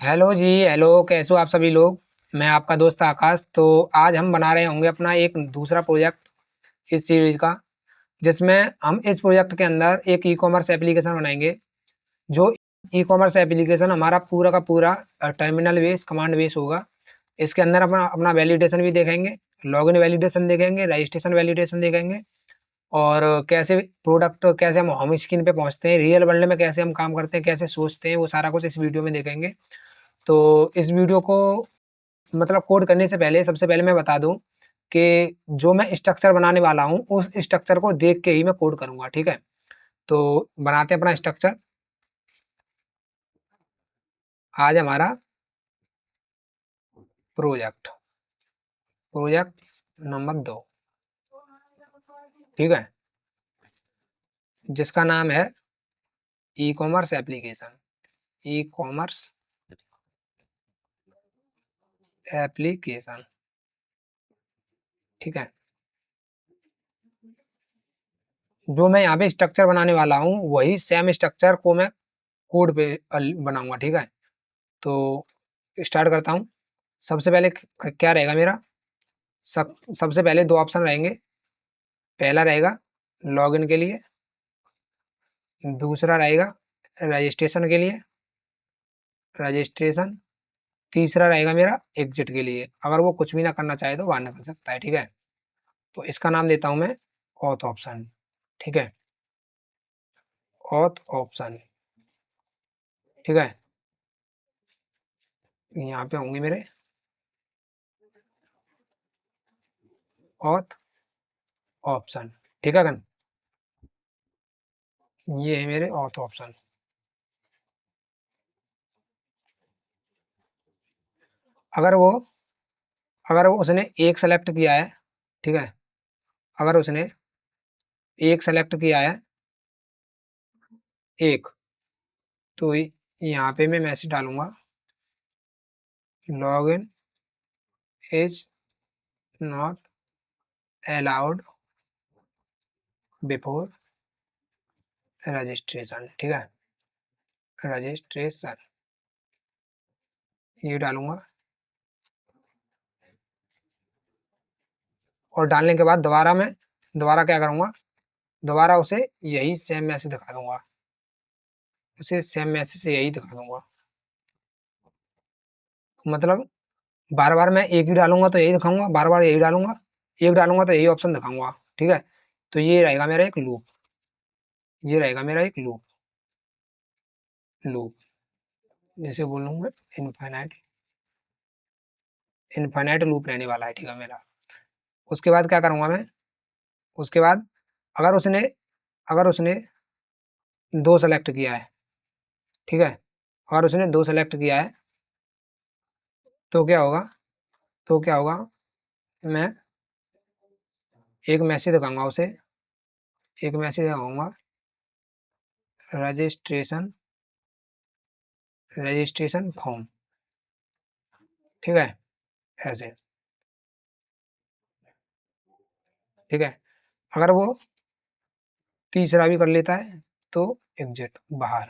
Hello जी। Hello, कैसे हो आप सभी लोग। मैं आपका दोस्त आकाश। तो आज हम बना रहे होंगे अपना एक दूसरा प्रोजेक्ट इस सीरीज का, जिसमें हम इस प्रोजेक्ट के अंदर एक ई कॉमर्स एप्लीकेशन बनाएंगे। जो ई कॉमर्स एप्लीकेशन हमारा पूरा का पूरा टर्मिनल बेस कमांड बेस होगा। इसके अंदर अपना अपना वैलिडेशन भी देखेंगे, लॉगिन वैलिडेशन देखेंगे, रजिस्ट्रेशन वैलिडेशन देखेंगे, और कैसे प्रोडक्ट, कैसे हम होम स्क्रीन पे पहुंचते हैं, रियल वर्ल्ड में कैसे हम काम करते हैं, कैसे सोचते हैं, वो सारा कुछ इस वीडियो में देखेंगे। तो इस वीडियो को मतलब कोड करने से पहले सबसे पहले मैं बता दूं कि जो मैं स्ट्रक्चर बनाने वाला हूं उस स्ट्रक्चर को देख के ही मैं कोड करूंगा। ठीक है, तो बनाते हैं अपना स्ट्रक्चर। आज हमारा प्रोजेक्ट प्रोजेक्ट नंबर 2, ठीक है, जिसका नाम है e commerce application. E commerce application, ठीक है। जो मैं यहाँ पे स्ट्रक्चर बनाने वाला हूँ वही सेम स्ट्रक्चर को मैं कोड पे बनाऊंगा। ठीक है, तो स्टार्ट करता हूँ। सबसे पहले क्या रहेगा मेरा। सबसे पहले दो ऑप्शन रहेंगे। पहला रहेगा लॉगिन के लिए, दूसरा रहेगा रजिस्ट्रेशन के लिए, रजिस्ट्रेशन। तीसरा रहेगा मेरा एग्जिट के लिए। अगर वो कुछ भी ना करना चाहे तो बाहर निकल सकता है। ठीक है, तो इसका नाम देता हूं मैं ऑथ ऑप्शन। ठीक है, ऑथ ऑप्शन, ठीक है। यहाँ पे होंगे मेरे ऑथ ऑप्शन, ठीक है गन। ये है मेरे ऑथ ऑप्शन। अगर वो अगर वो उसने एक सेलेक्ट किया है, ठीक है, अगर उसने एक सेलेक्ट किया है, एक, तो यहाँ पे मैं मैसेज डालूंगा, login is not allowed before registration. ठीक है, रजिस्ट्रेशन ये डालूंगा। और डालने के बाद दोबारा क्या करूंगा, दोबारा उसे यही सेम मैसेज दिखा दूंगा, उसे सेम मैसेज से यही दिखा दूंगा। मतलब बार बार मैं एक ही डालूंगा तो यही दिखाऊंगा, बार बार यही डालूंगा, एक डालूंगा तो यही ऑप्शन दिखाऊंगा। ठीक है, तो ये रहेगा मेरा एक लूप, ये रहेगा मेरा एक लूप। लूप जैसे बोलूंगा इनफाइनाइट, इनफाइनाइट लूप रहने वाला है। ठीक है मेरा। उसके बाद क्या करूंगा मैं, उसके बाद अगर उसने अगर उसने दो सेलेक्ट किया है, ठीक है, और उसने दो सेलेक्ट किया है, तो क्या होगा, तो क्या होगा, मैं एक मैसेज दिखाऊंगा उसे, एक मैसेज दिखाऊंगा, रजिस्ट्रेशन रजिस्ट्रेशन फॉर्म। ठीक है, ऐसे, ठीक है। अगर वो तीसरा भी कर लेता है तो एग्जिट, बाहर।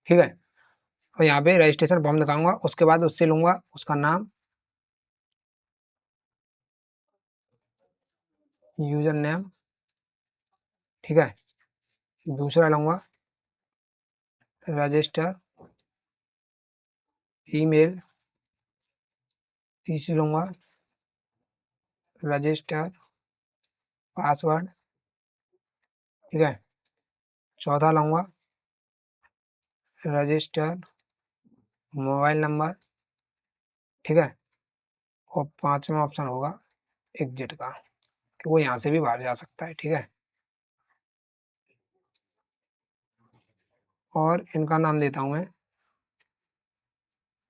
ठीक है, और यहाँ पे रजिस्ट्रेशन फॉर्म दिखाऊंगा। उसके बाद उससे लूंगा उसका नाम, यूजर नेम, ठीक है। दूसरा लूंगा रजिस्टर ईमेल, तीसरी लूंगा रजिस्टर पासवर्ड, ठीक है। चौथा लूंगा रजिस्टर मोबाइल नंबर, ठीक है। और पांचवा ऑप्शन होगा एग्जिट का, कि वो यहाँ से भी बाहर जा सकता है। ठीक है, और इनका नाम देता हूँ मैं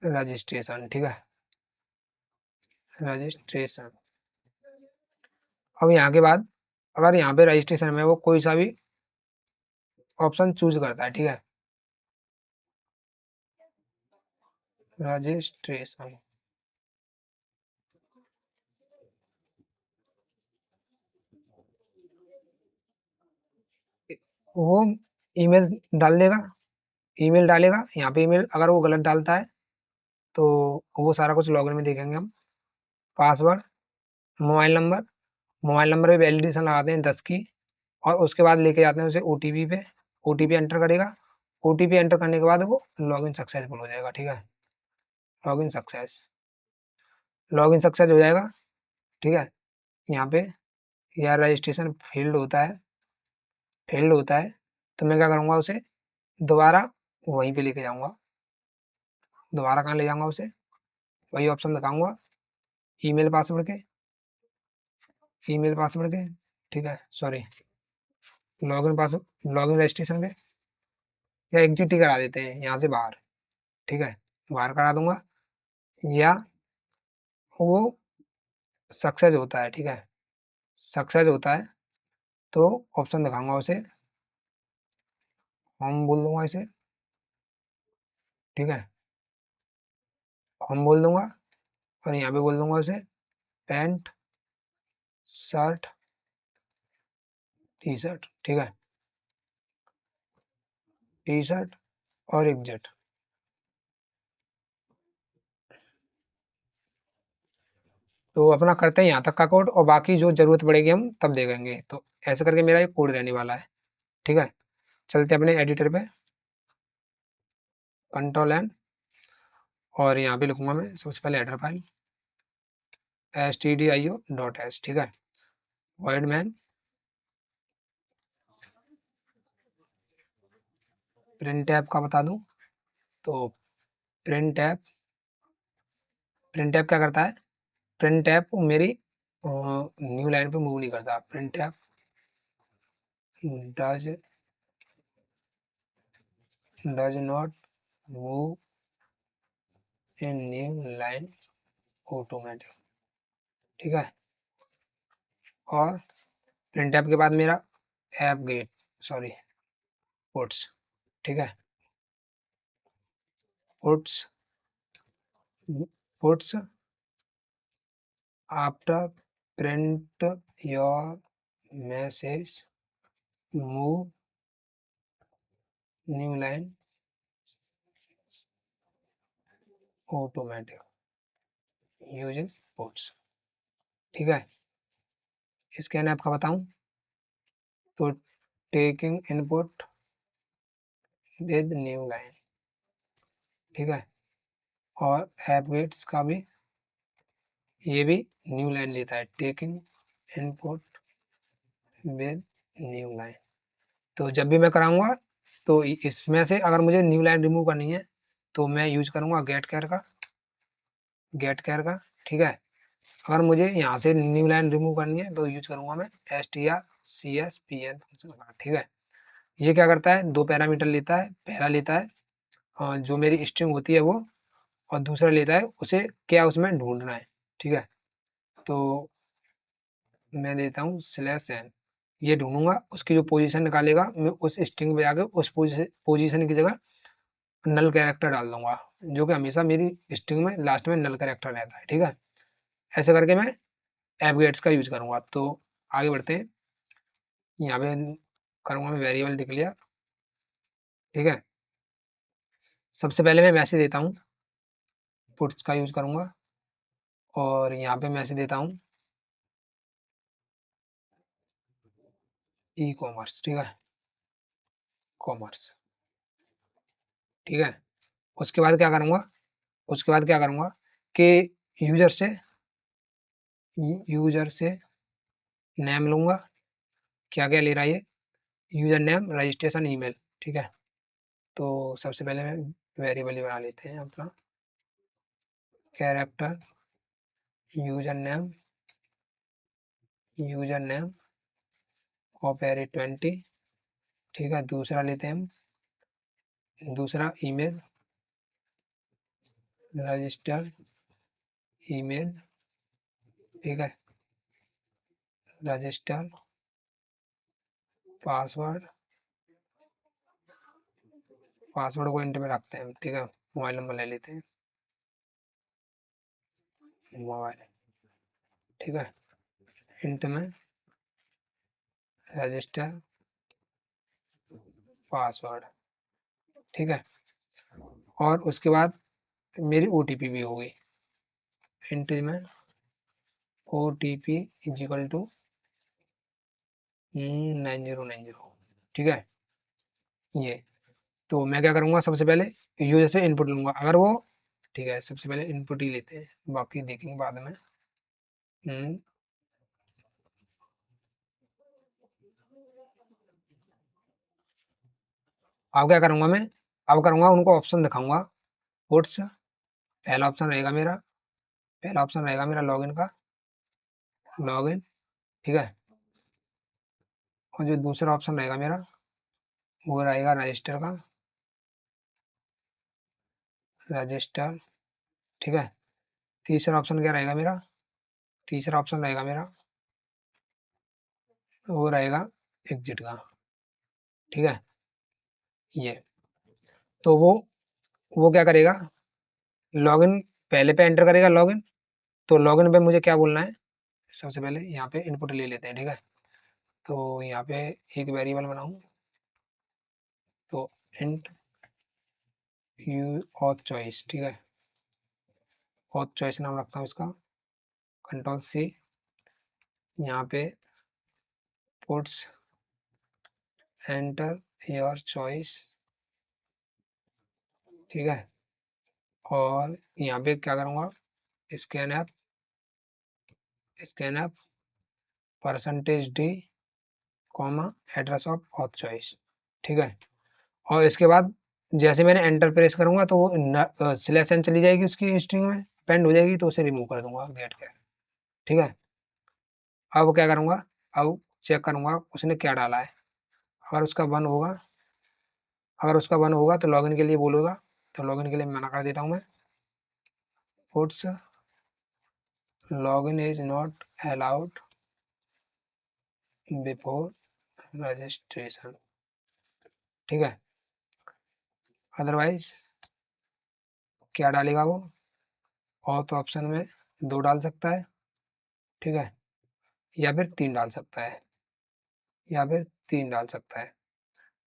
रजिस्ट्रेशन। ठीक है, रजिस्ट्रेशन। अब यहाँ के बाद अगर यहाँ पे रजिस्ट्रेशन में वो कोई सा भी ऑप्शन चूज करता है, ठीक है, रजिस्ट्रेशन, वो ईमेल डाल देगा, ईमेल डालेगा यहाँ पे। ईमेल अगर वो गलत डालता है तो वो सारा कुछ लॉगिन में देखेंगे हम। पासवर्ड, मोबाइल नंबर पे वैलिडेशन लगाते हैं 10 की, और उसके बाद लेके जाते हैं उसे ओटीपी पे। ओटीपी एंटर करेगा। ओटीपी एंटर करने के बाद वो लॉगिन सक्सेसफुल हो जाएगा। ठीक है, लॉगिन सक्सेस, लॉगिन सक्सेस हो जाएगा। ठीक है, यहाँ पे यार रजिस्ट्रेशन फेल्ड होता है तो मैं क्या करूँगा, उसे दोबारा वहीं पे लेके जाऊँगा। दोबारा कहाँ ले जाऊँगा उसे, वही ऑप्शन दिखाऊँगा, ईमेल पासवर्ड के, ईमेल पासवर्ड के। ठीक है, sorry, login password, login registration के, या एग्जिट ही करा देते हैं यहाँ से बाहर। ठीक है, बाहर करा दूंगा, या वो सक्सेस होता है। ठीक है, सक्सेस होता है तो ऑप्शन दिखाऊंगा उसे, हम बोल दूंगा इसे। ठीक है, हम बोल दूंगा, और यहाँ पे बोल दूंगा उसे पैंट, शर्ट, टी शर्ट। ठीक है, टी शर्ट और एग्जिट। तो अपना करते हैं यहाँ तक का कोड, और बाकी जो जरूरत पड़ेगी हम तब देखेंगे। तो ऐसे करके मेरा एक कोड रहने वाला है। ठीक है, चलते हैं अपने एडिटर पे, कंट्रोल एन, और यहाँ पे लिखूंगा मैं सबसे पहले हेडर फाइल stdio.h। ठीक है, वॉइड मैन प्रिंट ऐप का बता दूं तो प्रिंट ऐप, प्रिंट ऐप क्या करता है, प्रिंट ऐप मेरी न्यू लाइन पे मूव नहीं करता। Print F does does not move in new line automatic. ठीक है, और प्रिंट ऐप के बाद मेरा ऐप गेट, सॉरी, पुट्स। ठीक है, puts, puts after print your message move new line automatic using puts. ठीक है, स्कैन ऐप का बताऊं तो taking input with new line. ठीक है, और ऐप गेट्स का भी, ये भी न्यू लाइन लेता है, taking input with new line. तो जब भी मैं कराऊंगा तो इसमें से अगर मुझे न्यू लाइन रिमूव करनी है तो मैं यूज करूंगा गेट केयर का, गेट केयर का। ठीक है, अगर मुझे यहाँ से न्यू लाइन रिमूव करनी है तो यूज करूंगा मैं strcspn फंक्शन का। ठीक है, ये क्या करता है, दो पैरामीटर लेता है। पहला लेता है जो मेरी स्ट्रिंग होती है वो, और दूसरा लेता है उसे क्या उसमें ढूंढना है। ठीक है, तो मैं देता हूँ /n, ये ढूंढूंगा, उसकी जो पोजीशन निकालेगा मैं उस स्ट्रिंग पे जाकर उस पोजीशन की जगह नल कैरेक्टर डाल दूंगा, जो कि हमेशा मेरी स्ट्रिंग में लास्ट में नल कैरेक्टर रहता है। ठीक है, ऐसे करके मैं ऐप गेट्स का यूज करूंगा। तो आगे बढ़ते हैं, यहाँ पे करूंगा मैं वेरिएबल डिक्लेयर। ठीक है, सबसे पहले मैं मैसेज देता हूँ, पुट्स का यूज करूंगा, और यहाँ पे मैसेज देता हूँ ई कॉमर्स। ठीक है, कॉमर्स। ठीक है, उसके बाद क्या करूंगा, उसके बाद क्या करूंगा कि यूजर से यूजर से नेम लूंगा। क्या क्या ले रहा है ये, यूजर नेम, रजिस्ट्रेशन, ईमेल। ठीक है, तो सबसे पहले मैं वेरिएबल ही बना लेते हैं अपना, कैरेक्टर यूजर नेम ऑपेरी 20। ठीक है, दूसरा लेते हैं हम, दूसरा ईमेल, रजिस्टर ईमेल। ठीक है, रजिस्टर पासवर्ड, पासवर्ड को इंट में रखते हैं हम। ठीक है, मोबाइल नंबर ले लेते हैं, मोबाइल। ठीक है, इंट में रजिस्टर पासवर्ड। ठीक है। और उसके बाद मेरी OTP भी हो गई। एंट्री में OTP इज इक्वल टू 9090, ठीक है। ये तो मैं क्या करूँगा, सबसे पहले यूजर से इनपुट लूँगा, अगर वो, ठीक है, सबसे पहले इनपुट ही लेते हैं, बाकी देखेंगे बाद में। हम्म, अब क्या करूँगा मैं, अब करूँगा उनको ऑप्शन दिखाऊंगा। पुट्स, पहला ऑप्शन रहेगा मेरा, पहला ऑप्शन रहेगा मेरा लॉगिन का, लॉगिन, ठीक है। और जो दूसरा ऑप्शन रहेगा मेरा वो रहेगा रजिस्टर का, रजिस्टर, ठीक है। तीसरा ऑप्शन क्या रहेगा मेरा, तीसरा ऑप्शन रहेगा मेरा वो रहेगा एग्जिट का, ठीक है। ये तो वो क्या करेगा, लॉगिन पहले पे एंटर करेगा लॉगिन। तो लॉगिन पे मुझे क्या बोलना है, सबसे पहले यहाँ पे इनपुट ले लेते हैं, ठीक है। तो यहाँ पे एक वेरिएबल बनाऊँ, तो इंट यू ऑथ चॉइस, ठीक है। ऑथ चॉइस नाम रखता हूँ इसका, कंट्रोल C, यहाँ पे पुट्स एंटर योर चॉइस, ठीक है। और यहाँ पे क्या करूँगा, scan app %d, comma, address of auth choice, ठीक है। और इसके बाद जैसे मैंने एंटर प्रेस करूंगा तो वो स्लैश एन चली जाएगी, उसकी स्ट्रिंग में पेंड हो जाएगी, तो उसे रिमूव कर दूंगा गेट के, ठीक है। अब क्या करूंगा, अब चेक करूंगा उसने क्या डाला है, अगर उसका वन होगा, अगर उसका वन होगा तो लॉगिन के लिए बोलूँगा, तो लॉगिन के लिए मना कर देता हूँ मैं, puts login is not allowed before registration, ठीक है। अदरवाइज क्या डालेगा वो, ऑथ ऑप्शन में 2 डाल सकता है, ठीक है, या फिर 3 डाल सकता है, या फिर 3 डाल सकता है।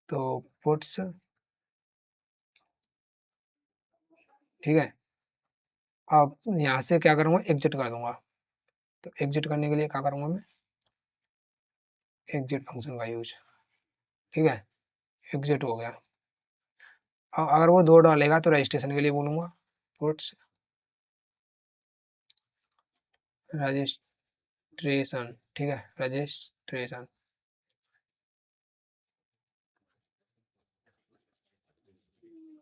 तो पुट्स, ठीक है। अब यहाँ से क्या करूँगा, एग्जिट कर दूंगा। तो एग्जिट करने के लिए क्या करूँगा मैं, एग्जिट फंक्शन का यूज, ठीक है। एग्जिट हो गया। अब अगर वो 2 डालेगा तो रजिस्ट्रेशन के लिए बोलूँगा, पुट्स रजिस्ट्रेशन, ठीक है, रजिस्ट्रेशन,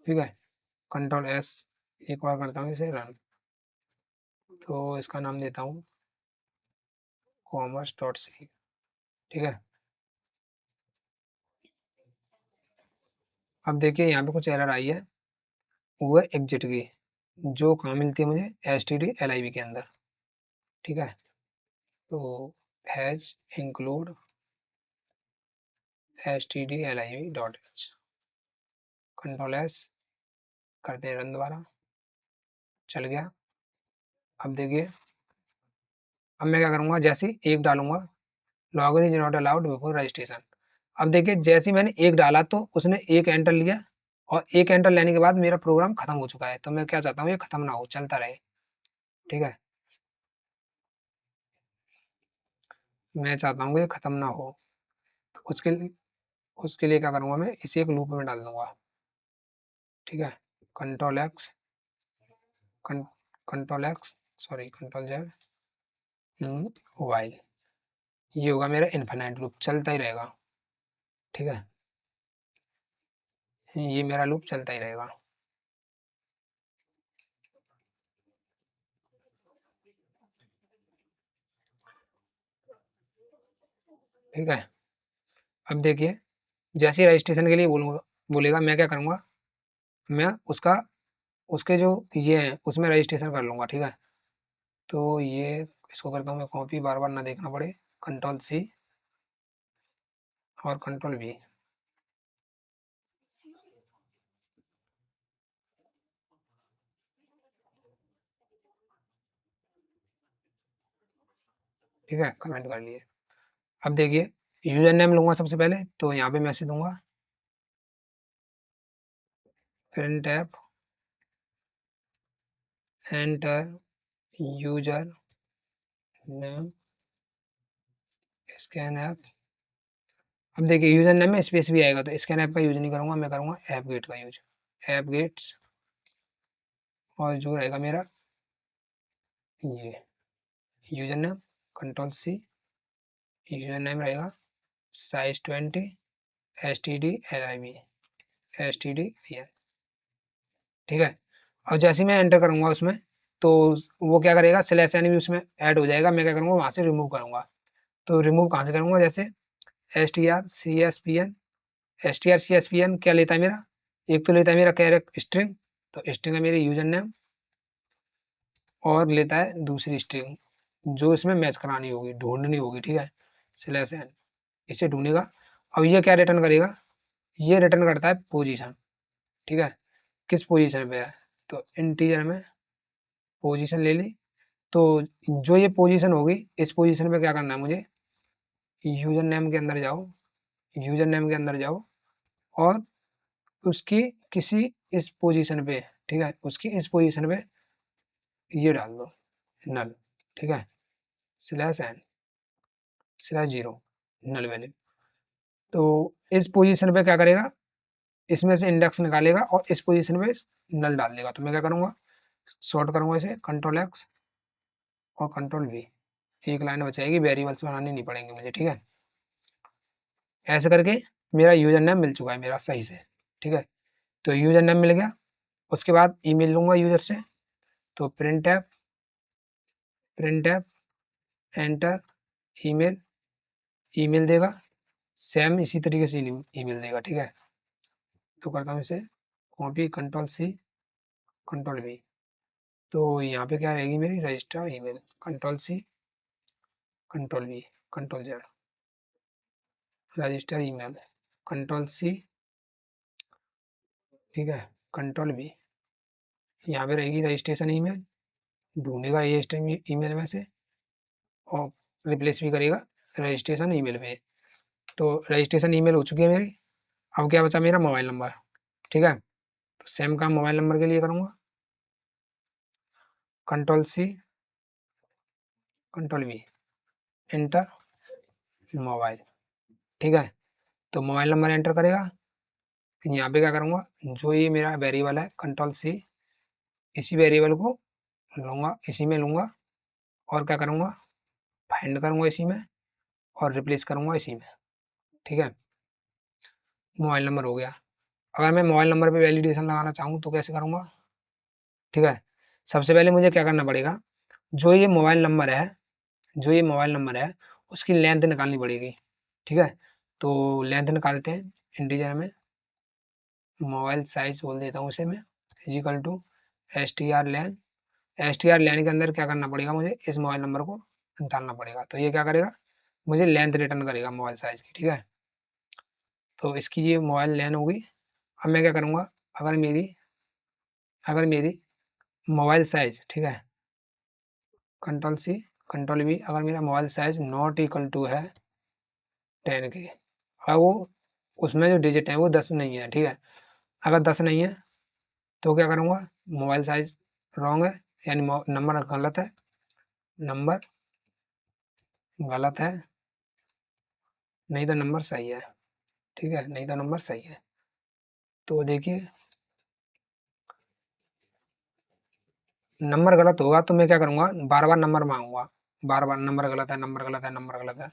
ठीक है। कंट्रोल S, एक बार करता हूँ इसे रन, तो इसका नाम देता हूँ commerce.c, ठीक है। अब देखिए यहाँ पे कुछ एरर आई है, वो है एग्जिट की, जो कहाँ मिलती है मुझे, stdlib के अंदर, ठीक है। तो has include stdlib.h, control S, करते हैं रन दोबारा, चल गया। अब देखिए, अब मैं क्या करूँगा, जैसे ही एक डालूंगा, login is not allowed before registration. अब देखिए जैसे ही मैंने एक डाला तो उसने एक एंटर लिया, और एक एंटर लेने के बाद मेरा प्रोग्राम खत्म हो चुका है। तो मैं क्या चाहता हूँ, ये खत्म ना हो, चलता रहे, ठीक है। मैं चाहता हूँ ये खत्म ना हो, तो उसके लिए क्या करूँगा, मैं इसे एक लूप में डाल दूंगा, ठीक है। Control x, sorry control Z, while, ये होगा मेरा इन्फिनाइट लूप, चलता ही रहेगा, ठीक है। ये मेरा लूप चलता ही रहेगा, ठीक है। अब देखिए, जैसे ही रजिस्ट्रेशन के लिए बोलूँगा, बोलेगा, मैं क्या करूँगा, मैं उसके जो ये हैं उसमें रजिस्ट्रेशन कर लूँगा, ठीक है। तो ये इसको करता हूँ मैं कॉपी, बार बार ना देखना पड़े, कंट्रोल C और कंट्रोल V, ठीक है, कमेंट कर लिए। अब देखिए, यूजर नेम लूँगा सबसे पहले, तो यहाँ पे मैसेज दूंगा, printf enter user name scanf। अब देखिए यूजर नेम में स्पेस भी आएगा, तो scanf का यूज नहीं करूंगा, मैं करूंगा appget का यूज, appgets। और जो रहेगा मेरा ये username, control C, username रहेगा size 20 stdlib stdin, ठीक है। और जैसे ही मैं एंटर करूंगा उसमें, तो वो क्या करेगा, स्लैश एन भी उसमें ऐड हो जाएगा। मैं क्या करूंगा, वहां से रिमूव करूंगा। तो रिमूव कहाँ से करूंगा, जैसे str_csvn क्या लेता है मेरा, एक तो लेता है मेरा कैरेक्ट स्ट्रिंग, तो स्ट्रिंग है मेरी यूजर नेम, और लेता है दूसरी स्ट्रिंग जो इसमें मैच करानी होगी, ढूंढनी होगी, ठीक है, स्लैश एन, इसे ढूंढेगा। अब ये क्या रिटर्न करेगा, ये रिटर्न करता है पोजीशन, ठीक है, किस पोजीशन पे है, तो इंटीजर में पोजीशन ले ली। तो जो ये पोजीशन होगी, इस पोजीशन पे क्या करना है मुझे, यूजर नेम के अंदर जाओ, यूजर नेम के अंदर जाओ, और उसकी किसी इस पोजीशन पे, ठीक है, उसकी इस पोजीशन पे ये डाल दो नल, ठीक है, slash N slash zero null value. तो इस पोजीशन पे क्या करेगा, इसमें से इंडेक्स निकालेगा और इस पोजीशन पे नल डाल देगा। तो मैं क्या करूंगा, शॉर्ट करूंगा इसे कंट्रोल एक्स और कंट्रोल वी, एक लाइन बचाएगी, वेरिएबल्स बनाने नहीं पड़ेंगे मुझे, ठीक है। ऐसे करके मेरा यूजर नेम मिल चुका है मेरा सही से, ठीक है। तो यूजर नेम मिल गया, उसके बाद ईमेल लूंगा यूजर से, तो print F enter email, email देगा, सेम इसी तरीके से ईमेल देगा, ठीक है। तो करता हूँ इसे copy, control C control V. तो यहाँ पे क्या रहेगी मेरी, register email, control C control V control Z, register email, control C, ठीक है, कंट्रोल वी। यहाँ पे रहेगी रजिस्ट्रेशन ईमेल, ढूंढेगा रजिस्टर ईमेल में से और रिप्लेस भी करेगा रजिस्ट्रेशन ईमेल पे। तो रजिस्ट्रेशन ईमेल हो चुकी है मेरी। अब क्या बचा, मेरा मोबाइल नंबर, ठीक है। तो सेम काम मोबाइल नंबर के लिए करूँगा, control C control V enter mobile, ठीक है। तो मोबाइल नंबर एंटर करेगा, यहाँ पे क्या करूँगा, जो ये मेरा वेरिएबल है कंट्रोल सी, इसी वेरिएबल को लूँगा, इसी में लूँगा, और क्या करूँगा, फाइंड करूँगा इसी में, और रिप्लेस करूँगा इसी में, ठीक है। मोबाइल नंबर हो गया। अगर मैं मोबाइल नंबर पे वैलिडेशन लगाना चाहूँ तो कैसे करूँगा, ठीक है। सबसे पहले मुझे क्या करना पड़ेगा, जो ये मोबाइल नंबर है, जो ये मोबाइल नंबर है उसकी लेंथ निकालनी पड़ेगी, ठीक है। तो लेंथ निकालते हैं, इंटीजर में मोबाइल साइज बोल देता हूँ उसे मैं, इजिकल टू str_len, str_len के अंदर क्या करना पड़ेगा, मुझे इस मोबाइल नंबर को डालना पड़ेगा। तो ये क्या करेगा, मुझे लेंथ रिटर्न करेगा मोबाइल साइज की, ठीक है। तो इसकी ये मोबाइल लेन होगी। अब मैं क्या करूँगा, अगर मेरी मोबाइल साइज, ठीक है, कंट्रोल सी कंट्रोल वी, अगर मेरा mobile size not equal to है 10 के, और वो उसमें जो डिजिट है वो 10 नहीं है, ठीक है। अगर 10 नहीं है तो क्या करूँगा, मोबाइल साइज रॉन्ग है, यानी नंबर गलत है, नंबर गलत है, नहीं तो नंबर सही है, ठीक है, नहीं तो नंबर सही है। तो देखिए नंबर गलत होगा तो मैं क्या करूँगा, बार बार नंबर मांगूंगा, बार बार नंबर गलत है, नंबर गलत है, नंबर गलत है।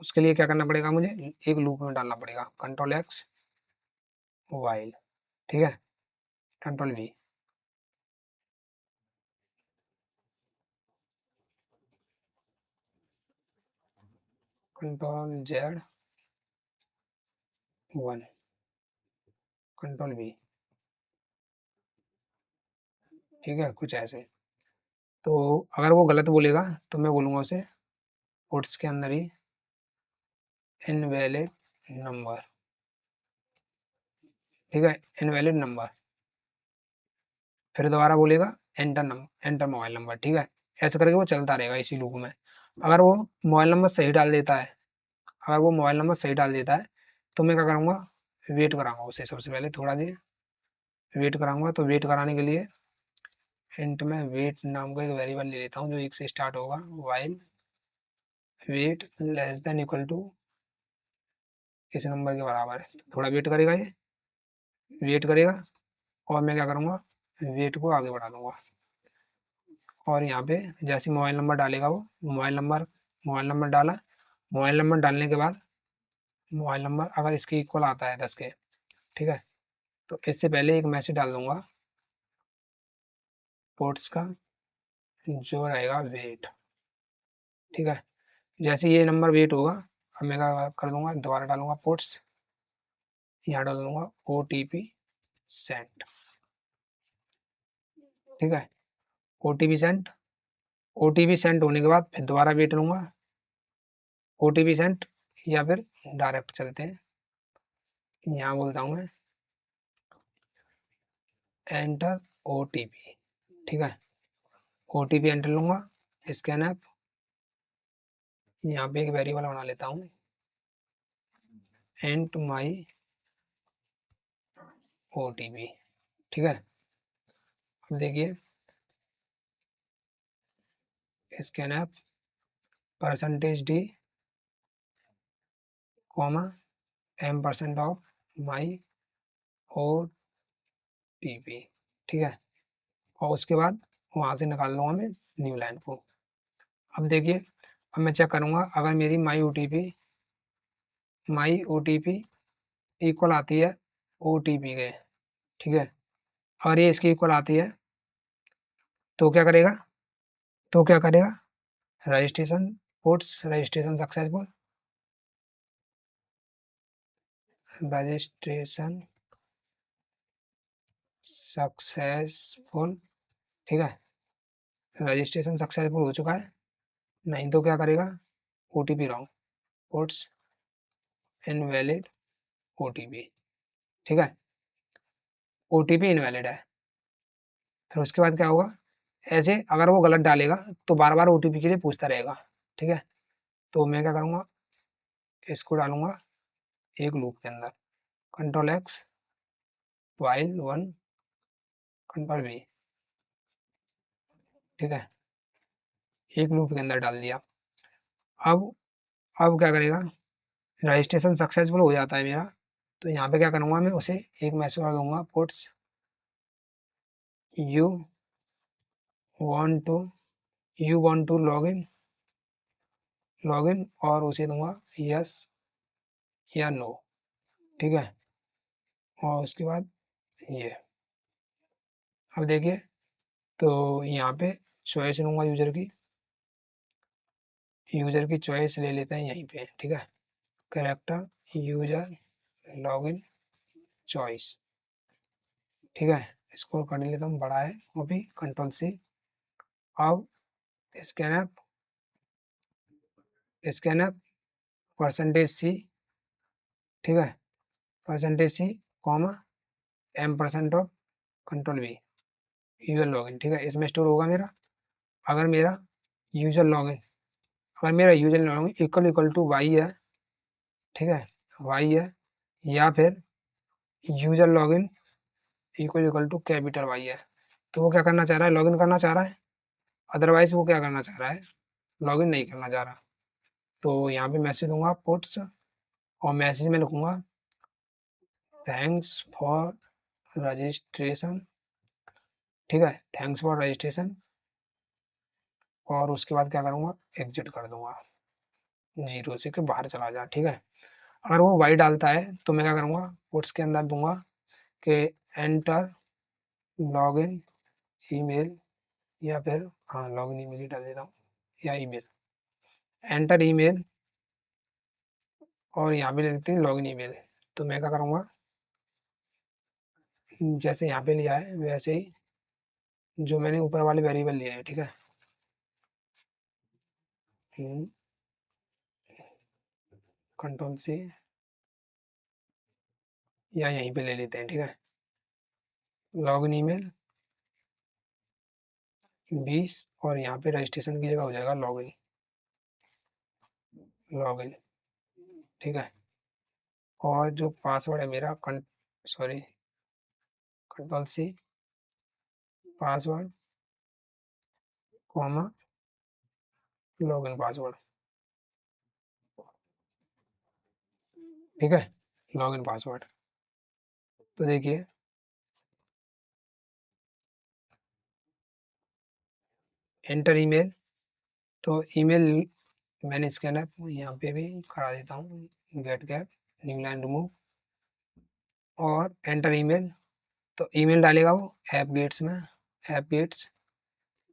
उसके लिए क्या करना पड़ेगा, मुझे एक लूप में डालना पड़ेगा, कंट्रोल एक्स वाइल, ठीक है, control V, control Z one, control we, ठीक है, कुछ ऐसे। तो अगर वो गलत बोलेगा तो मैं बोलूँगा उसे पुट्स के अंदर ही इनवैलिड नंबर, ठीक है, इनवैलिड नंबर। फिर दोबारा बोलेगा एंटर मोबाइल नंबर, ठीक है। ऐसे करके वो चलता रहेगा इसी लूप में। अगर वो मोबाइल नंबर सही डाल देता है, अगर वो मोबाइल नंबर सही डाल देता है तो मैं क्या करूँगा, वेट कराऊंगा उसे सबसे पहले थोड़ा देर, वेट कराऊंगा, तो वेट कराने के लिए इंट में वेट नाम का एक वेरिएबल ले लेता हूँ जो 1 से स्टार्ट होगा। While wait less than equal to इस नंबर के बराबर है। थोड़ा वेट करेगा, ये वेट करेगा और मैं क्या करूँगा, वेट को आगे बढ़ा दूंगा। और यहाँ पे जैसे मोबाइल नंबर डालेगा वो, मोबाइल नंबर डाला। मोबाइल नंबर डालने के बाद मोबाइल नंबर अगर इसके इक्वल आता है 10 के, ठीक है, तो इससे पहले एक मैसेज डाल दूंगा पोर्ट्स का जो रहेगा वेट। ठीक है, जैसे ये नंबर वेट होगा, अब मैं क्या कर दूंगा, दोबारा डालूंगा पोर्ट्स, यहाँ डाल दूंगा ओ टी पी सेंट। ठीक है, O T P sent, O T P sent होने के बाद फिर दोबारा वेट लूंगा, ओ टी पी सेंट, या फिर डायरेक्ट चलते हैं, यहाँ बोलता हूँ मैं एंटर ओ टी पी। ठीक है, ओ टी पी एंटर लूंगा, स्कैन ऐप, यहाँ पे एक वेरिएबल बना लेता हूँ एंट माई ओ टी पी। ठीक है, अब देखिए scanf percentage D comma m% of my O T P. ठीक है, और उसके बाद वहाँ से निकाल लूँगा मैं न्यू लाइन को। अब देखिए, अब मैं चेक करूँगा अगर मेरी माई ओ टी पी इक्वल आती है ओ टी पी के। ठीक है, अगर ये इसकी इक्वल आती है तो क्या करेगा, registration puts registration successful, registration successful. ठीक है, रजिस्ट्रेशन सक्सेसफुल हो चुका है। नहीं तो क्या करेगा, O T P wrong, puts invalid O T P. ठीक है, ओ टी पी इनवैलिड है। फिर उसके बाद क्या होगा, ऐसे अगर वो गलत डालेगा तो बार बार ओ टी पी के लिए पूछता रहेगा। ठीक है, तो मैं क्या करूँगा, इसको डालूंगा एक लूप के अंदर, control x while one control we. ठीक है, एक लूप के अंदर डाल दिया। अब अब क्या करेगा, रजिस्ट्रेशन सक्सेसफुल हो जाता है मेरा, तो यहाँ पे क्या करूँगा, मैं उसे एक मैसेज कर दूंगा puts you want to log in और उसे दूंगा यस या नो। ठीक है, और उसके बाद ये, अब देखिए, तो यहाँ पे चॉइस लूंगा यूजर की चॉइस ले लेते हैं यहीं पे। ठीक है, कैरेक्टर यूजर लॉगिन चॉइस। ठीक है, इसको कर लेता हूँ, बड़ा है वो भी, कंट्रोल सी। अब स्कैन अप परसेंटेज सी। ठीक है, percentage C comma m% of control V user login. ठीक है, इसमें स्टोर होगा मेरा, अगर मेरा यूजर लॉगिन अगर मेरा user login equal equal to Y है। ठीक है, वाई है, या फिर user login equal equal to capital Y है, तो वो क्या करना चाह रहा है, लॉगिन करना चाह रहा है। अदरवाइज वो क्या करना चाह रहा है, लॉगिन नहीं करना चाह रहा। तो यहाँ पे मैसेज दूंगा पुट्स, और मैसेज में लिखूंगा थैंक्स फॉर रजिस्ट्रेशन। ठीक है, थैंक्स फॉर रजिस्ट्रेशन, और उसके बाद क्या करूँगा, एग्जिट कर दूंगा, जीरो से के बाहर चला जा। ठीक है, अगर वो वाई डालता है तो मैं क्या करूँगा, पुट्स के अंदर दूंगा कि एंटर लॉगिन ईमेल, या फिर हाँ लॉगिन ईमेल ही डाल देता हूँ, या ईमेल, एंटर ईमेल, और यहाँ पे लिखते हैं लॉगिन ईमेल। तो मैं क्या करूँगा, जैसे यहाँ पे लिया है वैसे ही जो मैंने ऊपर वाले वेरिएबल लिए हैं। ठीक है, कंट्रोल से या यहीं पे ले लेते हैं। ठीक है, लॉगिन ईमेल 20, और यहाँ पे रजिस्ट्रेशन की जगह हो जाएगा लॉगिन लॉगिन। ठीक है, और जो पासवर्ड है मेरा sorry Ctrl+C, password comma login password, ठीक है, लॉगिन पासवर्ड। तो देखिए एंटर ईमेल, तो ईमेल मैंने स्कैन ऐप यहाँ पे भी करा देता हूँ, get gap new line remove और एंटर ईमेल। तो ईमेल डालेगा वो ऐप गेट्स में, ऐप गेट्स,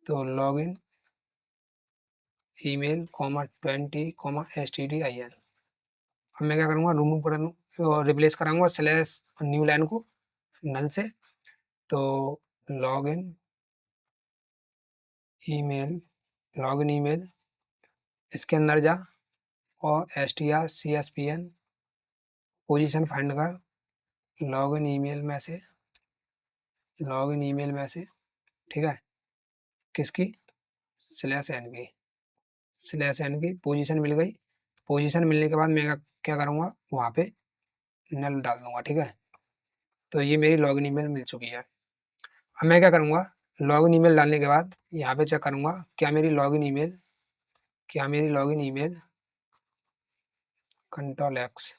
तो login email comma 20 comma STDIN। अब मैं क्या करूँगा, रिमूव कर दूँ और रिप्लेस कराऊंगा स्लैश न्यू लाइन को नल से। तो लॉगिन ईमेल, लॉगिन ईमेल, इसके अंदर जा और strcspn पोजीशन फाइंड कर, लॉगिन ईमेल में से, लॉगिन ईमेल में से, ठीक है, किसकी, /n की, /n की पोजीशन मिल गई। पोजीशन मिलने के बाद मैं क्या करूँगा, वहाँ पे नल डाल दूंगा, ठीक है। तो ये मेरी लॉगिन ईमेल मिल चुकी है। अब मैं क्या करूँगा, लॉगिन ईमेल डालने के बाद यहाँ पे चेक करूँगा क्या मेरी लॉगिन ईमेल Ctrl+X,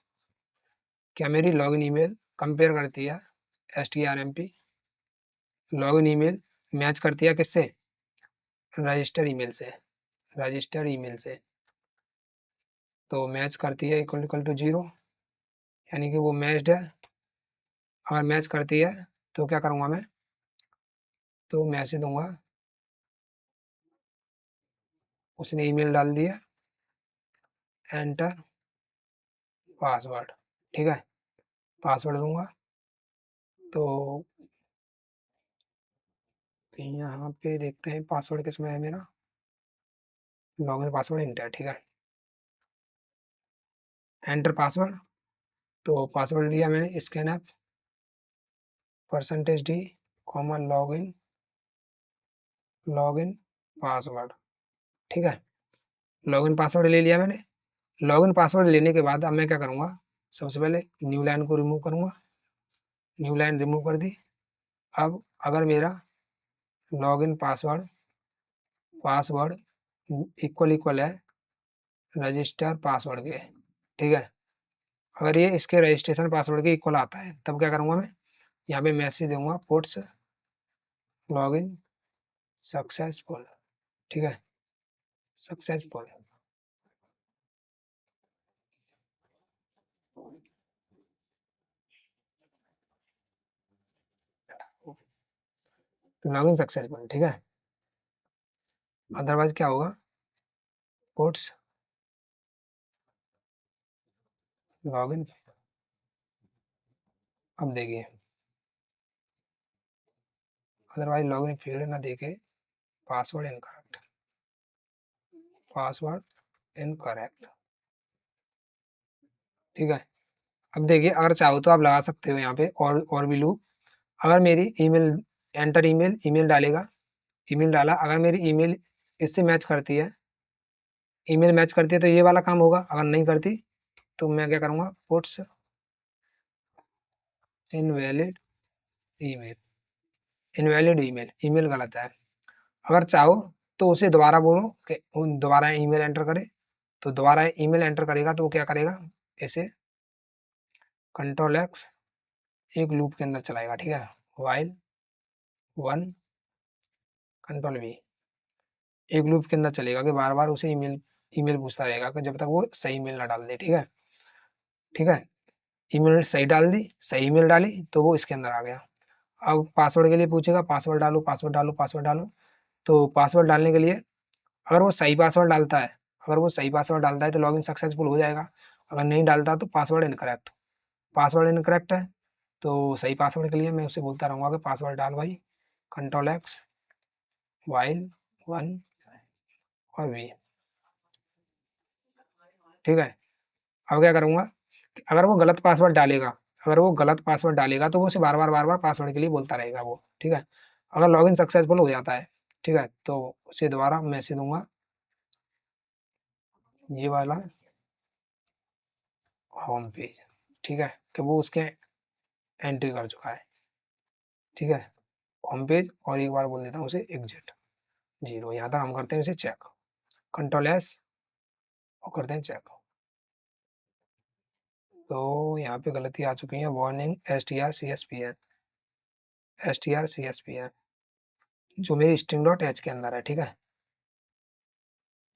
क्या मेरी लॉगिन ईमेल कंपेयर करती है strmp, लॉगिन ईमेल मैच करती है किससे, रजिस्टर ईमेल से, रजिस्टर ईमेल से। तो मैच करती है इक्वल टू 0, यानी कि वो मैच्ड है। अगर मैच करती है तो क्या करूँगा मैं, तो मैसेज दूंगा, उसने ईमेल डाल दिया, एंटर पासवर्ड, ठीक है, पासवर्ड दूंगा। तो यहाँ पे देखते हैं पासवर्ड किसमें है मेरा, लॉगिन पासवर्ड इंटर, ठीक है, एंटर पासवर्ड। तो पासवर्ड लिया मैंने scan app %d comma login password, ठीक है, लॉगिन पासवर्ड ले लिया मैंने। लॉगिन पासवर्ड लेने के बाद अब मैं क्या करूँगा, सबसे पहले न्यू लाइन को रिमूव करूँगा, न्यू लाइन रिमूव कर दी। अब अगर मेरा लॉगिन पासवर्ड पासवर्ड इक्वल है रजिस्टर पासवर्ड के, ठीक है, अगर ये इसके रजिस्ट्रेशन पासवर्ड के इक्वल आता है तब क्या करूँगा मैं, यहाँ पे मैसेज दूंगा पुट्स लॉगिन सक्सेसफुल, ठीक है, सक्सेसफुल। लॉगिन सक्सेसफुल, ठीक है, अदरवाइज क्या होगा, पुट्स लॉगिन। अब देखिए अदरवाइज लॉगिन फील्ड ना देखे, पासवर्ड इनकरेक्ट, पासवर्ड इनकरेक्ट, ठीक है। अब देखिए अगर चाहो तो आप लगा सकते हो यहाँ पे और भी लूप। अगर मेरी ईमेल एंटर ईमेल, ईमेल डालेगा, ईमेल डाला, अगर मेरी ईमेल इससे मैच करती है, ईमेल मैच करती है तो ये वाला काम होगा, अगर नहीं करती तो मैं क्या करूँगा, puts invalid email, invalid email, email गलत है। अगर चाहो तो उसे दोबारा बोलो कि दोबारा ईमेल एंटर करे, तो दोबारा ईमेल एंटर करेगा तो वो क्या करेगा, इसे Ctrl+X एक लूप के अंदर चलाएगा, ठीक है, वाइल 1 Ctrl+V एक लूप के अंदर चलेगा कि बार बार उसे ईमेल ईमेल पूछता रहेगा कि जब तक वो सही ईमेल ना डाल दे, ठीक है, ठीक है। ईमेल सही डाल दी, सही ईमेल डाली तो वो इसके अंदर आ गया। अब पासवर्ड के लिए पूछेगा, पासवर्ड डालो, पासवर्ड डालो, पासवर्ड डालो। तो पासवर्ड डालने के लिए अगर वो सही पासवर्ड डालता है, अगर वो सही पासवर्ड डालता है तो लॉगिन सक्सेसफुल हो जाएगा। अगर नहीं डालता तो पासवर्ड इनकरेक्ट, पासवर्ड इनकरेक्ट है। तो सही पासवर्ड के लिए मैं उसे बोलता रहूँगा कि पासवर्ड डाल भाई, Ctrl+X वाइल 1 और V, ठीक है। अब क्या करूँगा, अगर वो गलत पासवर्ड डालेगा, अगर वो गलत पासवर्ड डालेगा तो वो उसे बार बार पासवर्ड के लिए बोलता रहेगा वो, ठीक है। अगर लॉगिन सक्सेसफुल हो जाता है, ठीक है, तो उसे दोबारा मैसेज दूंगा, ये वाला होम पेज, ठीक है, कि वो उसके एंट्री कर चुका है। ठीक है, होम पेज, और एक बार बोल देता हूँ उसे एग्जिट, 0। यहाँ तक हम करते हैं इसे चेक, कंट्रोल एस और करते हैं चेक। तो यहाँ पे गलती आ चुकी है, वार्निंग strcspn, strcspn जो मेरी स्ट्रिंग डॉट एच के अंदर है। ठीक है,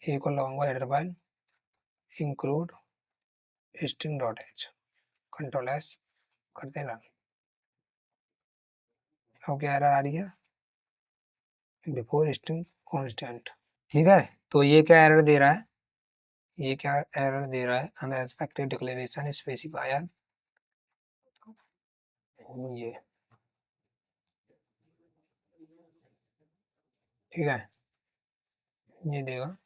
एक और लगाऊंगा header file include string dot H, control S करते हैं रन। अब क्या एरर आ रही है, बिफोर स्ट्रिंग कांस्टेंट। ठीक है, तो ये क्या एरर दे रहा है, ये क्या एरर दे रहा है, अनएक्सपेक्टेड डिक्लेरेशन स्पेसिफायर, ये। ठीक है, ये देगा,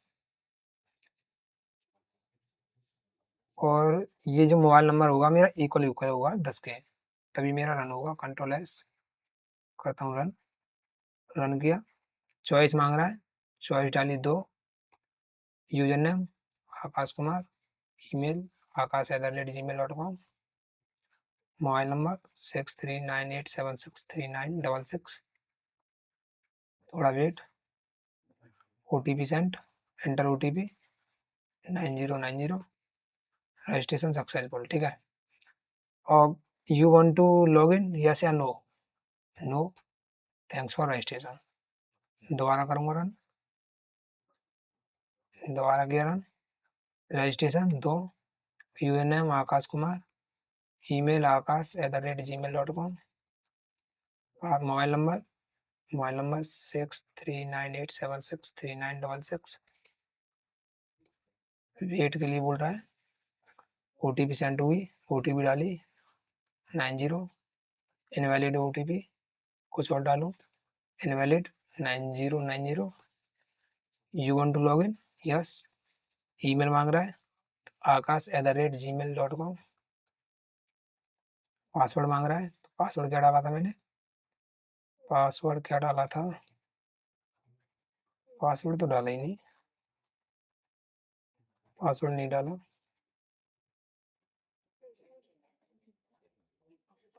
और ये जो मोबाइल नंबर होगा मेरा इक्वल इक्वल होगा 10 के, तभी मेरा रन होगा। कंट्रोल एस करता हूँ रन, रन किया, चॉइस मांग रहा है, चॉइस डाली 2, user name Akash Kumar, email akash@gmail.com, mobile number 6398763966, थोड़ा wait, OTP send, enter OTP 9090, registration successful. ठीक है, और you want to log in, yes या no, no, thanks for registration. दोबारा करूँगा रन, दोबारा किया run, registration 2, user name Akash Kumar, email akash@gmail.com, mobile number 6398763966, wait के लिए बोल रहा है, ओटीपी सेंड हुई, ओटीपी डाली 90, इनवैलिड ओटीपी, कुछ और डालो, invalid 9090, you want to log in, yes, email मांग रहा है akash@gmail.com, पासवर्ड मांग रहा है, तो पासवर्ड क्या डाला था मैंने, पासवर्ड क्या डाला था, पासवर्ड तो डाला ही नहीं, पासवर्ड नहीं डाला,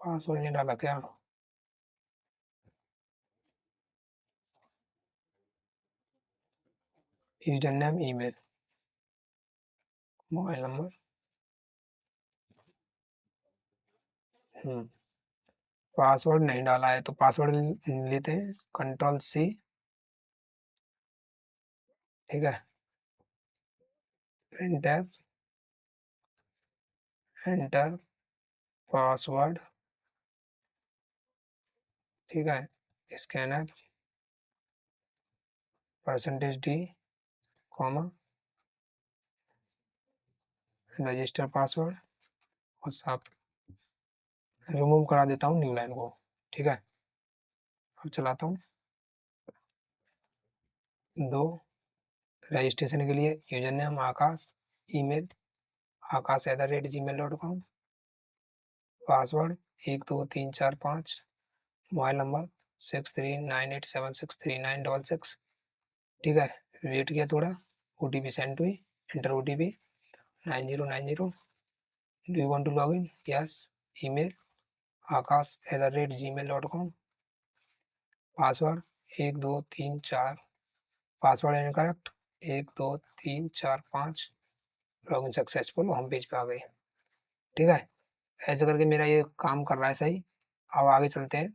पासवर्ड नहीं डाला क्या, user name email mobile number, password नहीं डाला है, तो पासवर्ड लेते हैं, कंट्रोल सी। ठीक है, प्रिंट टैब, एंटर पासवर्ड। ठीक है, scanner, %d, comma, register password, और साथ रिमूव करा देता हूँ न्यू लाइन को। ठीक है, अब चलाता हूँ, 2, रजिस्ट्रेशन के लिए user name Akash, email akash@gmail.com, password 123456, mobile number 6398763966। ठीक है, वेट किया थोड़ा, ओटीपी सेंड हुई, enter OTP 9090, do you want to log in, yes, email akash@gmail.com, password 1234, password incorrect 12345, login successful, home page पे आ गए। ठीक है, ऐसे करके मेरा ये काम कर रहा है सही। अब आगे चलते हैं,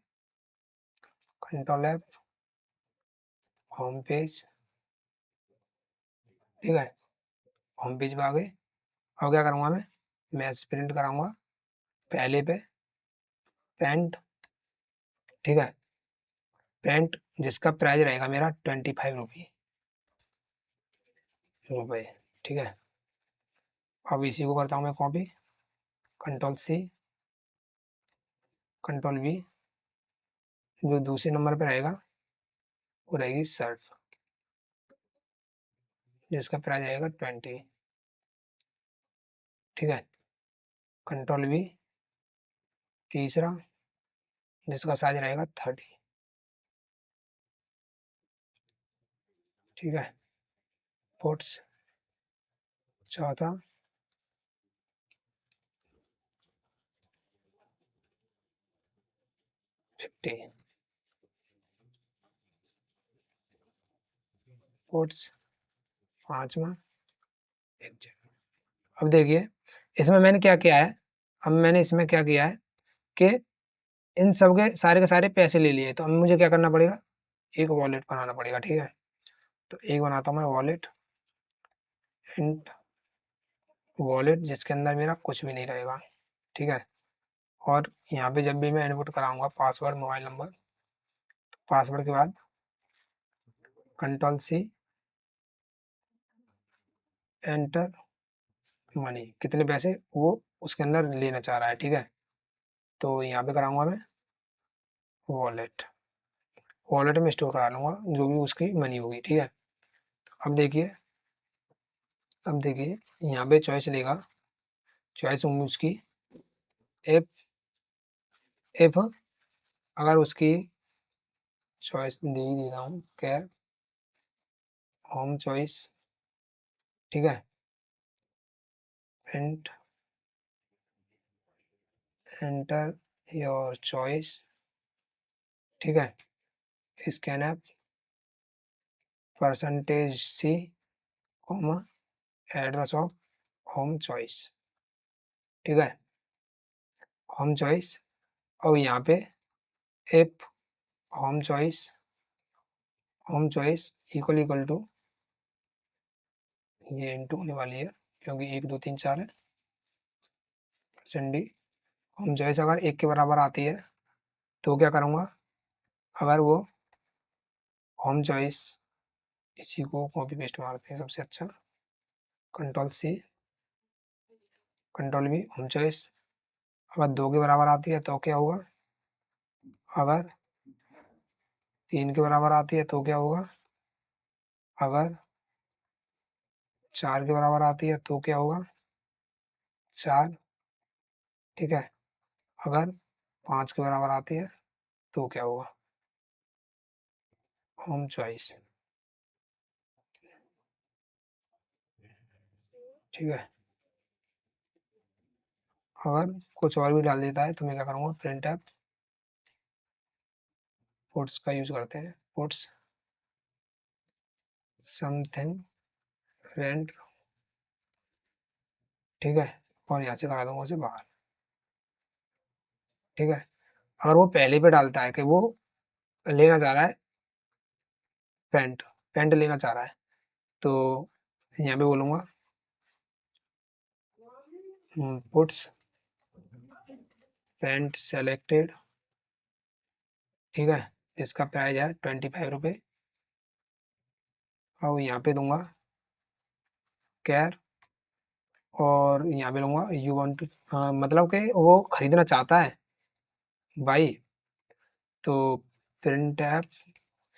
कंट्रोल एफ, होम पेज। ठीक है, होम पेज पे आ गए। अब क्या करूँगा मैं प्रिंट कराऊंगा पहले पे पेंट। ठीक है, पेंट जिसका प्राइस रहेगा मेरा 25 रुपये। ठीक है, अब इसी को करता हूँ मैं copy, control C, control V, जो दूसरे नंबर पे रहेगा वो रहेगी शर्ट, जिसका प्राइस आएगा 20। ठीक है, कंट्रोल वी, तीसरा जिसका साइज रहेगा 30। ठीक है, पोर्ट्स, चौथा 50। पुट्स 5वां अब देखिए इसमें मैंने क्या किया है, अब मैंने इसमें क्या किया है कि इन सब के सारे पैसे ले लिए, तो अब मुझे क्या करना पड़ेगा, एक वॉलेट बनाना पड़ेगा। ठीक है, तो एक बनाता हूँ मैं वॉलेट, इंट वॉलेट जिसके अंदर मेरा कुछ भी नहीं रहेगा। ठीक है, और यहाँ पे जब भी मैं इनपुट कराऊंगा पासवर्ड मोबाइल नंबर, तो पासवर्ड के बाद कंट्रोल C एंटर मनी, कितने पैसे वो उसके अंदर लेना चाह रहा है। ठीक है, तो यहाँ पे कराऊंगा मैं वॉलेट, वॉलेट में स्टोर करा लूंगा जो भी उसकी मनी होगी। ठीक है, अब देखिए, अब देखिए यहाँ पे चॉइस लेगा, चॉइस होंगी उसकी एफ, एफ अगर उसकी चॉइस दे ही देता हूँ कैर होम चॉइस। ठीक है, प्रिंट एंटर योर चॉइस। ठीक है, scanf %C comma address of home choice. ठीक है, होम चॉइस, और यहाँ पे एप home choice, home choice equal to, ये इंटू होने वाली है क्योंकि 1 2 3 4 है, %D। होम चॉइस अगर 1 के बराबर आती है तो क्या करूँगा, अगर वो होम चॉइस, इसी को कॉपी पेस्ट मारते हैं सबसे अच्छा, control C control V home choice, अगर 2 के बराबर आती है तो क्या होगा, अगर 3 के बराबर आती है तो क्या होगा, अगर 4 के बराबर आती है तो क्या होगा, 4। ठीक है, अगर 5 के बराबर आती है तो क्या होगा, होम चॉइस। ठीक है, अगर कुछ और भी डाल देता है तो मैं क्या करूँगा, प्रिंट ऐप पुट्स का यूज करते हैं, पुट्स समथिंग रेंट। ठीक है, और यहाँ से करा दूंगा उसे बाहर। ठीक है, अगर वो पहले पे डालता है कि वो लेना चाह रहा है पेंट, पेंट लेना चाह रहा है, तो यहाँ पे बोलूँगा पुट्स पेंट सेलेक्टेड। ठीक है, इसका प्राइस है 25 रुपये, और यहाँ पे दूंगा कैर, और यहाँ पे लूँगा यू वांट टू, मतलब कि वो खरीदना चाहता है भाई, तो प्रिंट ऐप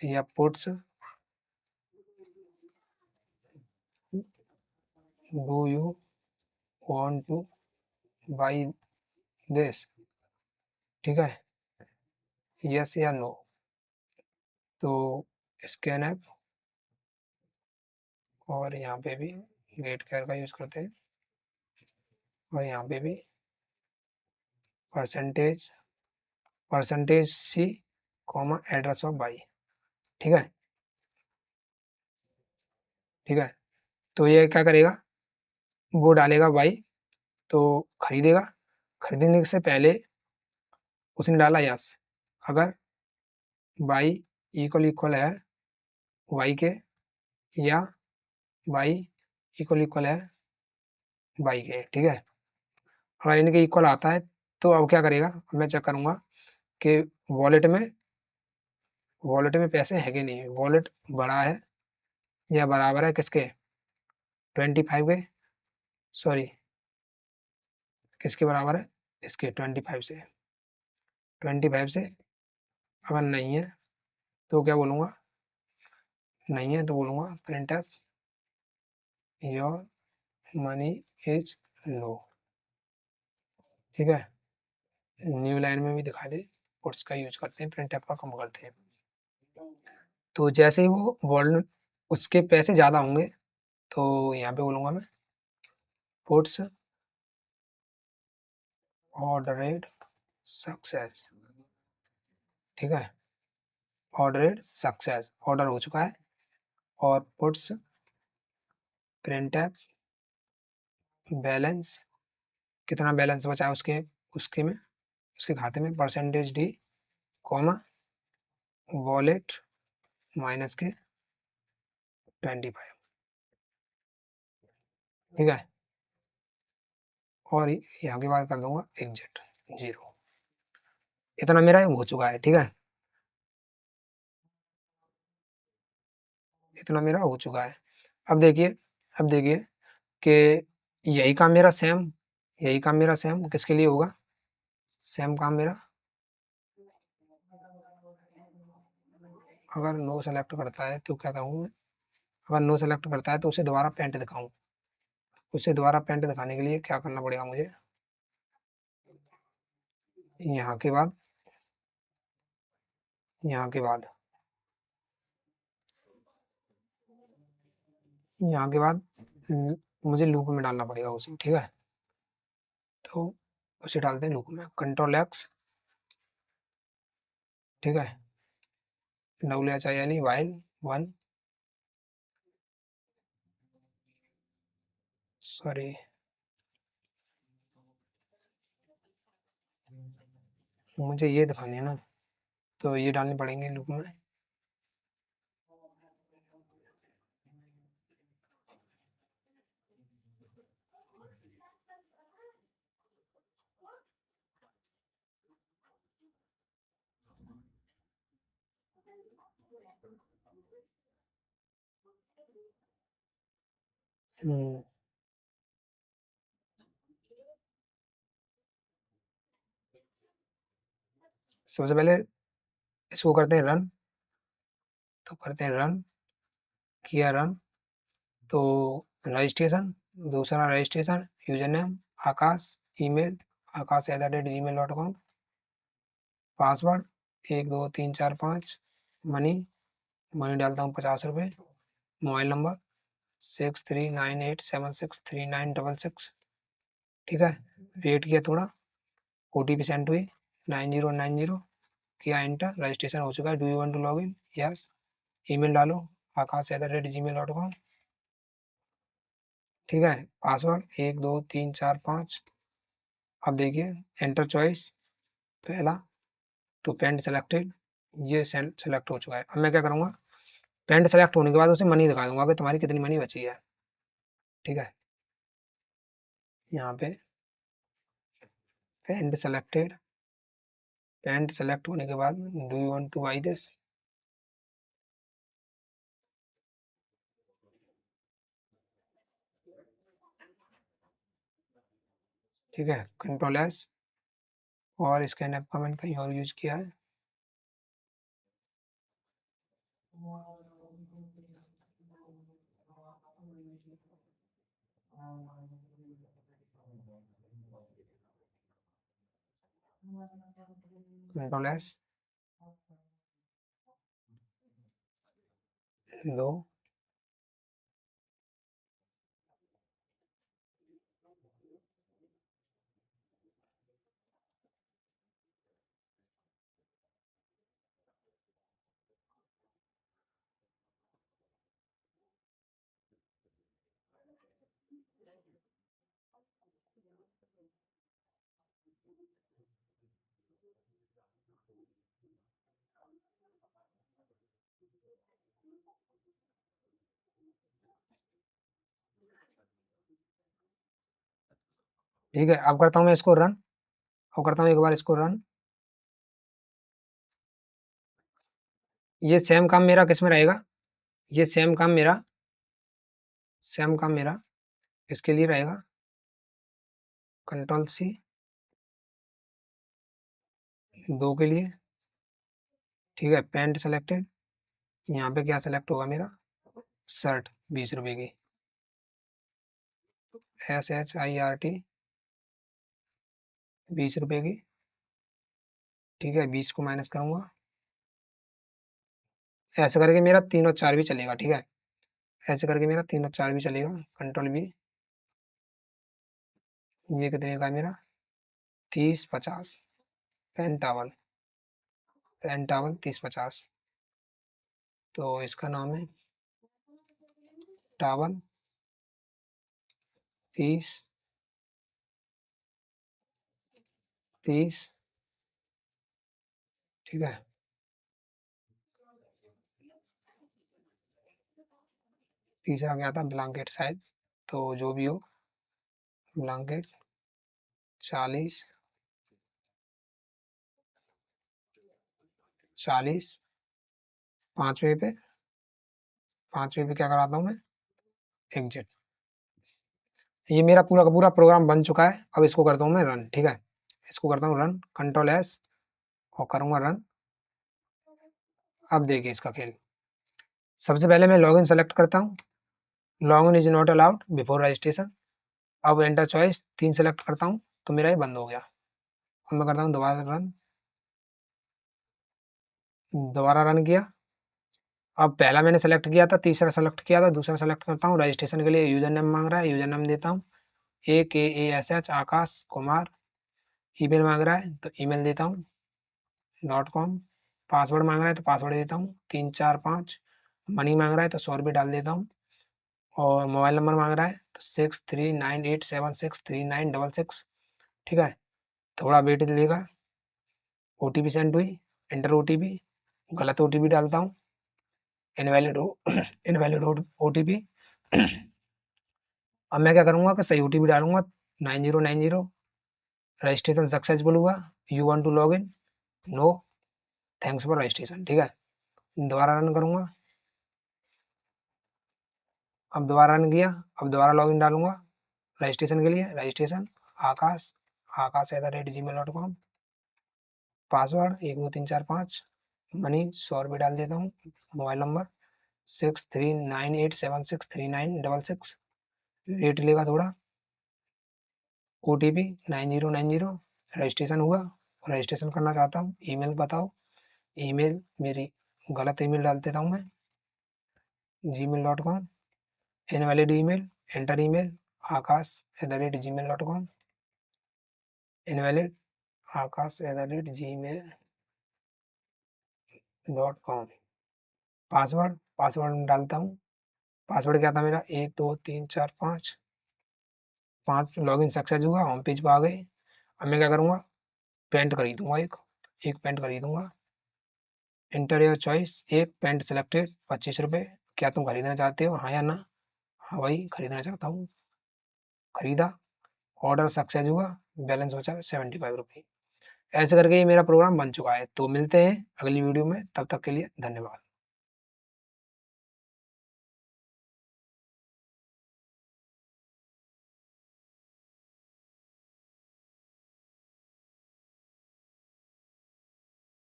या puts do you want two by this. ठीक है, यस या नो, तो स्कैन ऐप, और यहाँ पे भी गेट केयर का यूज़ करते हैं, और यहाँ पे भी percentage %C comma address of by. ठीक है, ठीक है, तो ये क्या करेगा, वो डालेगा बाई, तो खरीदेगा, खरीदने से पहले उसने डाला यस, अगर बाई इक्वल है वाई के, या बाई इक्वल है बाई के। ठीक है, अगर इनके इक्वल आता है तो अब क्या करेगा, मैं चेक करूंगा कि वॉलेट में, वॉलेट में पैसे है कि नहीं, वॉलेट बड़ा है या बराबर है किसके, 25 के, सॉरी किसके बराबर है, इसके 25 से, 25 से अगर नहीं है तो क्या बोलूँगा, नहीं है तो बोलूँगा print F your money is low. ठीक है, न्यू लाइन में भी दिखा दे, पुट्स का यूज करते हैं, प्रिंट एफ का कम करते हैं। तो जैसे ही वो वॉल्ट उसके पैसे ज़्यादा होंगे तो यहाँ पे बोलूँगा मैं पुट्स ऑर्डर सक्सेस। ठीक है, ऑर्डर सक्सेस, ऑर्डर हो चुका है और पुट्स printf बैलेंस, कितना बैलेंस बचा है उसके उसके में उसके खाते में, percentage D comma wallet minus के 25। ठीक है, और यहाँ की बात कर दूंगा एग्जिट 0। इतना मेरा हो चुका है। ठीक है, इतना मेरा हो चुका है। अब देखिए कि यही काम मेरा सेम, यही काम मेरा सेम किसके लिए होगा, सेम काम मेरा अगर नो सेलेक्ट करता है तो क्या करूँ मैं, अगर नो सेलेक्ट करता है तो उसे दोबारा पेंट दिखाऊं, उसे दोबारा पेंट दिखाने के लिए क्या करना पड़ेगा मुझे, यहाँ के बाद यहाँ के बाद यहाँ के बाद मुझे लूप में डालना पड़ेगा उसे। ठीक है, तो उसे डालते हैं लूप में, कंट्रोल एक्स। ठीक है, WHILE वाइल 1, सॉरी मुझे ये दिखानी है ना, तो ये डालने पड़ेंगे लूप में। हम्म, सबसे पहले इसको करते हैं रन, तो करते हैं रन, किया रन, तो रजिस्ट्रेशन, दूसरा registration, user name Akash, email आकाश@gmail.com, password 1 2 3 4 5, money, money डालता हूँ 50 रुपये, मोबाइल नंबर 6398763966। ठीक है, वेट किया थोड़ा, OTP सेंड हुई 9090, किया एंटर, रजिस्ट्रेशन हो चुका है। Do you want to log in, yes, email डालो आकाश@gmail.com। ठीक है, पासवर्ड 1 2 3 4 5। अब देखिए एंटर चॉइस पहला, तो पेंट सेलेक्टेड, ये सेलेक्ट हो चुका है। अब मैं क्या करूँगा, पेंट सेलेक्ट होने के बाद उसे मनी दिखा दूंगा कि तुम्हारी कितनी मनी बची है। ठीक है, यहाँ पे पेंट सेलेक्टेड, पेंट सेलेक्ट होने के बाद do you want two by this, ठीक है, कंट्रोल एस, और स्कैन ऐप का मैंने कहीं और यूज किया है। कंट्रोल एस दो, ठीक है, अब करता हूँ मैं इसको रन, और करता हूँ एक बार इसको रन। ये सेम काम मेरा किस में रहेगा, ये सेम काम मेरा इसके लिए रहेगा, कंट्रोल सी 2 के लिए। ठीक है, पेंट सेलेक्टेड, यहाँ पे क्या सेलेक्ट होगा मेरा, शर्ट 20 रुपये की, SHIRT 20 रुपये की। ठीक है, 20 को माइनस करूंगा, ऐसे करके मेरा 3 और 4 भी चलेगा। ठीक है, ऐसे करके मेरा 3 और 4 भी चलेगा, कंट्रोल भी। ये कितने का है मेरा, 30 50, पेंटावल, पेंटावल 30 50, तो इसका नाम है 58 30 30, ठीक है। तीसरा क्या था, ब्लैंकेट शायद, तो जो भी हो, ब्लैंकेट 40 40, पांचवे पे क्या कराता हूँ मैं, एग्जिट। ये मेरा पूरा का पूरा प्रोग्राम बन चुका है। अब इसको करता हूँ मैं रन, ठीक है। इसको करता हूँ रन, कंट्रोल एस, और करूँगा रन। अब देखिए इसका खेल। सबसे पहले मैं लॉगिन सेलेक्ट करता हूँ, login is not allowed before registration. अब एंटर चॉइस 3 सेलेक्ट करता हूँ, तो मेरा ये बंद हो गया। अब मैं करता हूँ दोबारा रन, दोबारा रन किया। अब पहला मैंने सेलेक्ट किया था, तीसरा सेलेक्ट किया था, दूसरा सेलेक्ट करता हूँ। रजिस्ट्रेशन के लिए यूजर नेम मांग रहा है, यूजर नेम देता हूँ, AKASH आकाश कुमार। ईमेल मांग रहा है तो ईमेल देता हूँ .com। पासवर्ड मांग रहा है तो पासवर्ड देता हूँ 345। मनी मांग रहा है तो 100 रुपये डाल देता हूँ। और मोबाइल नंबर मांग रहा है तो 6398763966, ठीक है। थोड़ा वेट लेगा, OTP सेंड हुई, एंटर OTP, गलत OTP डालता हूँ, इनवैलिड इनवैलिड OTP। अब मैं क्या करूँगा कि सही OTP डालूंगा, 9090। रजिस्ट्रेशन सक्सेसफुल हुआ, you want to log in, no, thanks for registration, ठीक है। दोबारा रन करूँगा, अब दोबारा रन किया। अब दोबारा लॉगिन डालूंगा रजिस्ट्रेशन के लिए, रजिस्ट्रेशन आकाश @gmail.com। पासवर्ड 12345, मनी 100 रुपये डाल देता हूँ। Mobile number 6398763966। वेट लेगा थोड़ा, OTP 9090। रजिस्ट्रेशन हुआ, रजिस्ट्रेशन करना चाहता हूँ, ईमेल बताओ। ईमेल मेरी गलत ईमेल डाल देता हूँ मैं, gmail.com। Invalid email, enter email Akash @gmail.com, invalid Akash @gmail.com। Password डालता हूँ। पासवर्ड क्या था मेरा, 1 2 3 4 5। लॉगिन सक्सेस हुआ, होम पेज पर आ गए। अब मैं क्या करूँगा, पेंट खरीदूंगा, एक पेंट खरीदूंगा। इंटर योर चॉइस, एक पेंट सिलेक्टेड, 25 रुपये। क्या तुम खरीदना चाहते हो, हाँ या ना। हाँ भाई खरीदना चाहता हूँ, खरीदा। ऑर्डर सक्सेस हुआ, बैलेंस बचा 75 रुपये। ऐसे करके ये मेरा प्रोग्राम बन चुका है। तो मिलते हैं अगली वीडियो में, तब तक के लिए धन्यवाद।